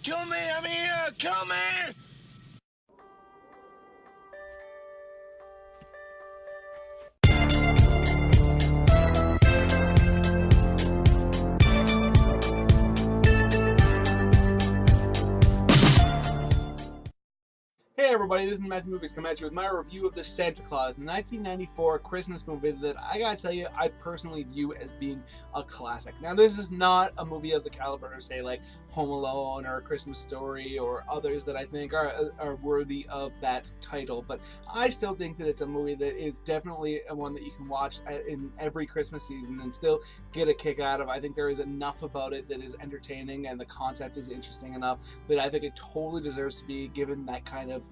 Kill me, I'm here! Kill me! Hey everybody, this is Matthew Movies coming at you with my review of The Santa Claus, the 1994 Christmas movie that I gotta tell you, I personally view as being a classic. Now, this is not a movie of the caliber of, say, like Home Alone or A Christmas Story or others that I think are worthy of that title, but I still think that it's a movie that is definitely one that you can watch in every Christmas season and still get a kick out of. I think there is enough about it that is entertaining and the concept is interesting enough that I think it totally deserves to be given that kind of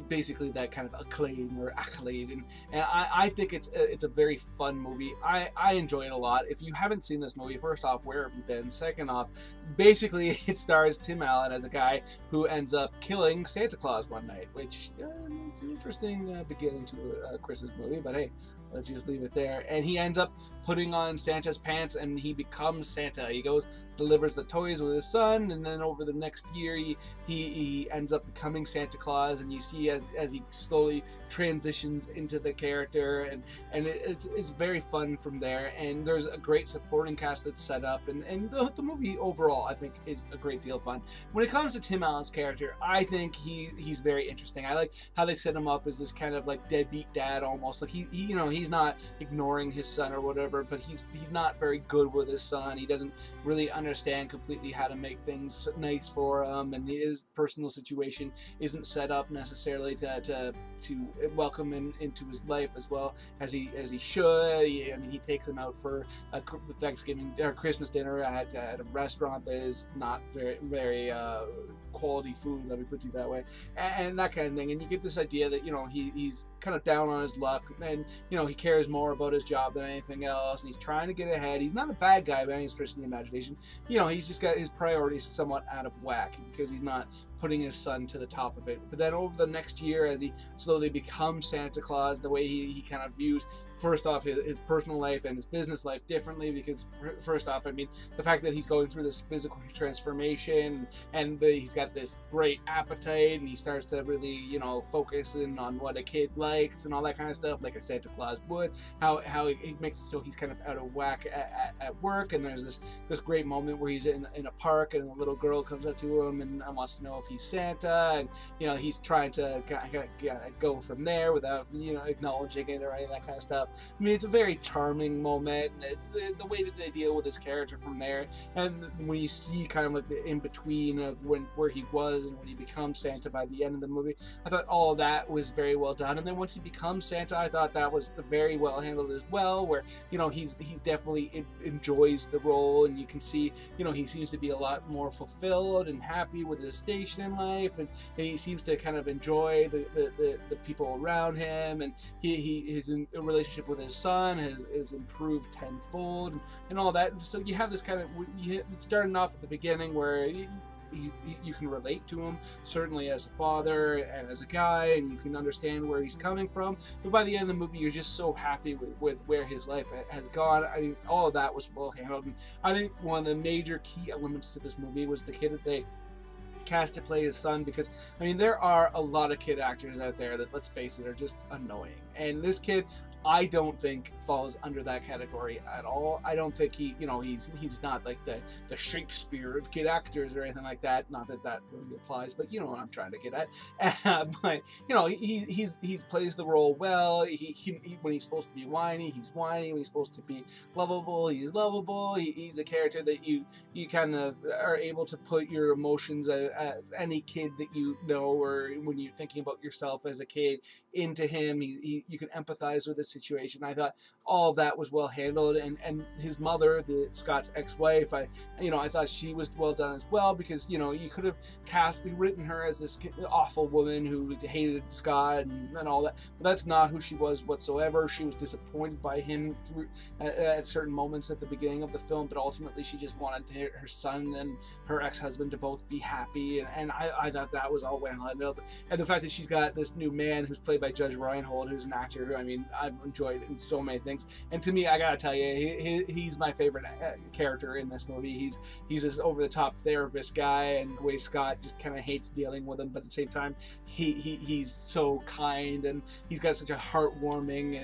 basically that kind of acclaim or accolade, and I think it's a very fun movie. I enjoy it a lot. If you haven't seen this movie, first off, where have you been? Second off, basically it stars Tim Allen as a guy who ends up killing Santa Claus one night, which it's an interesting beginning to a Christmas movie, but hey, let's just leave it there. And he ends up putting on Santa's pants and he becomes Santa. He goes, delivers the toys with his son, and then over the next year he ends up becoming Santa Claus, and you see as he slowly transitions into the character, and it's very fun from there. And there's a great supporting cast that's set up, and the movie overall I think is a great deal of fun. When it comes to Tim Allen's character, I think he's very interesting. I like how they set him up as this kind of like deadbeat dad almost. Like he you know, he's not ignoring his son or whatever, but he's not very good with his son. He doesn't really understand completely how to make things nice for him, and his personal situation isn't set up necessarily to welcome him into his life as well as he should. I mean, he takes him out for a Thanksgiving or Christmas dinner at a restaurant that is not very quality food, let me put it that way, and that kind of thing. And you get this idea that, you know, he's kind of down on his luck, and, you know, he cares more about his job than anything else, and he's trying to get ahead. He's not a bad guy by any stretch of the imagination. You know, he's just got his priorities somewhat out of whack because he's not putting his son to the top of it. But then over the next year, as he slowly becomes Santa Claus, the way he kind of views, first off, his personal life and his business life differently, because first off, I mean, the fact that he's going through this physical transformation, and he's got this great appetite, and he starts to really, you know, focus in on what a kid likes and all that kind of stuff, like a Santa Claus would. How he makes it so he's kind of out of whack at work, and there's this great moment where he's in a park, and a little girl comes up to him and wants to know if he's Santa, and, you know, he's trying to kind of go from there without, you know, acknowledging it or any of that kind of stuff. I mean, it's a very charming moment, and the way that they deal with his character from there, and when you see kind of like the in-between of where he was and when he becomes Santa by the end of the movie, I thought all of that was very well done. And then once he becomes Santa, I thought that was very well handled as well, where, you know, he's definitely enjoys the role, and you can see, you know, he seems to be a lot more fulfilled and happy with his station in life, and he seems to kind of enjoy the people around him, and his relationship with his son has improved tenfold, and all that. So you have this kind of, starting off at the beginning where you can relate to him, certainly as a father and as a guy, and you can understand where he's coming from, but by the end of the movie you're just so happy with where his life has gone. I mean, all of that was well handled, and I think one of the major key elements to this movie was the kid that they cast to play his son, because, I mean, there are a lot of kid actors out there that, let's face it, are just annoying, and this kid, I don't think, falls under that category at all. I don't think he's not like the Shakespeare of kid actors or anything like that. Not that really applies, but you know what I'm trying to get at. But, you know, he plays the role well. He when he's supposed to be whiny, he's whiny. When he's supposed to be lovable, he's lovable. He's a character that you kind of are able to put your emotions as any kid that you know, or when you're thinking about yourself as a kid, into him. You can empathize with his situation. I thought all of that was well handled, and his mother, Scott's ex-wife, I thought she was well done as well, because, you know, you could have written her as this awful woman who hated Scott and all that, but that's not who she was whatsoever. She was disappointed by him at certain moments at the beginning of the film, but ultimately she just wanted her son and her ex-husband to both be happy, and I thought that was all well handled. And the fact that she's got this new man who's played by Judge Reinhold, who's an actor who, I mean, I've enjoyed in so many things. And to me, I gotta tell you, he's my favorite character in this movie. He's this over the top therapist guy, and the way Scott just kind of hates dealing with him, but at the same time, he's so kind, and he's got such a heartwarming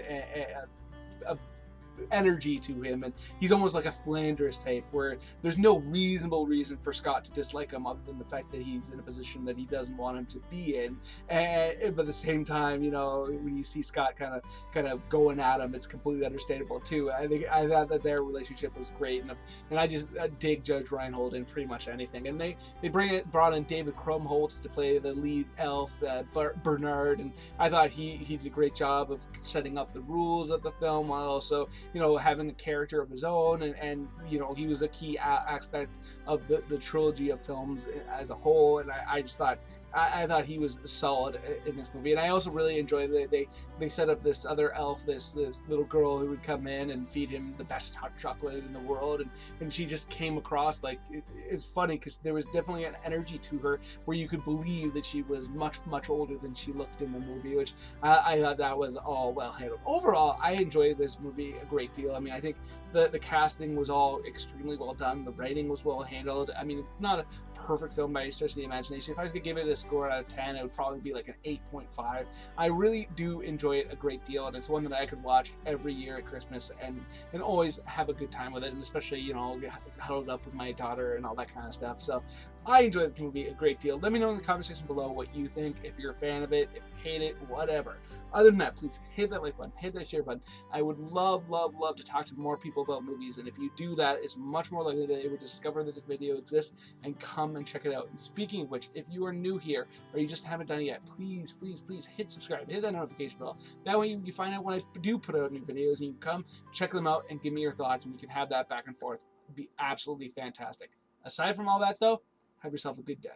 energy to him, and he's almost like a Flanders type, where there's no reasonable reason for Scott to dislike him other than the fact that he's in a position that he doesn't want him to be in. But at the same time, you know, when you see Scott kind of going at him, it's completely understandable too. I thought that their relationship was great, and I just dig Judge Reinhold in pretty much anything. And they brought in David Krumholtz to play the lead elf, Bernard, and I thought he did a great job of setting up the rules of the film while also, you know, having a character of his own, and you know, he was a key aspect of the trilogy of films as a whole, and I just thought I thought he was solid in this movie. And I also really enjoyed that they set up this other elf, this little girl who would come in and feed him the best hot chocolate in the world, and she just came across like, it's funny because there was definitely an energy to her where you could believe that she was much older than she looked in the movie, which I thought that was all well handled. Overall, I enjoyed this movie a great deal. I mean, I think the casting was all extremely well done. The writing was well handled. I mean, it's not a perfect film by any stretch of the imagination. If I was to give it a score out of 10, it would probably be like an 8.5. I really do enjoy it a great deal, and it's one that I could watch every year at Christmas and always have a good time with it, and especially, you know, get huddled up with my daughter and all that kind of stuff. So I enjoy this movie a great deal. Let me know in the comment section below what you think, if you're a fan of it, if you hate it, whatever. Other than that, please hit that like button, hit that share button. I would love to talk to more people about movies, and if you do that, it's much more likely that they would discover that this video exists and come and check it out. And speaking of which, if you are new here or you just haven't done it yet, please hit subscribe, hit that notification bell. That way you find out when I do put out new videos, and you can come check them out and give me your thoughts, and we can have that back and forth. It'd be absolutely fantastic. Aside from all that though, have yourself a good day.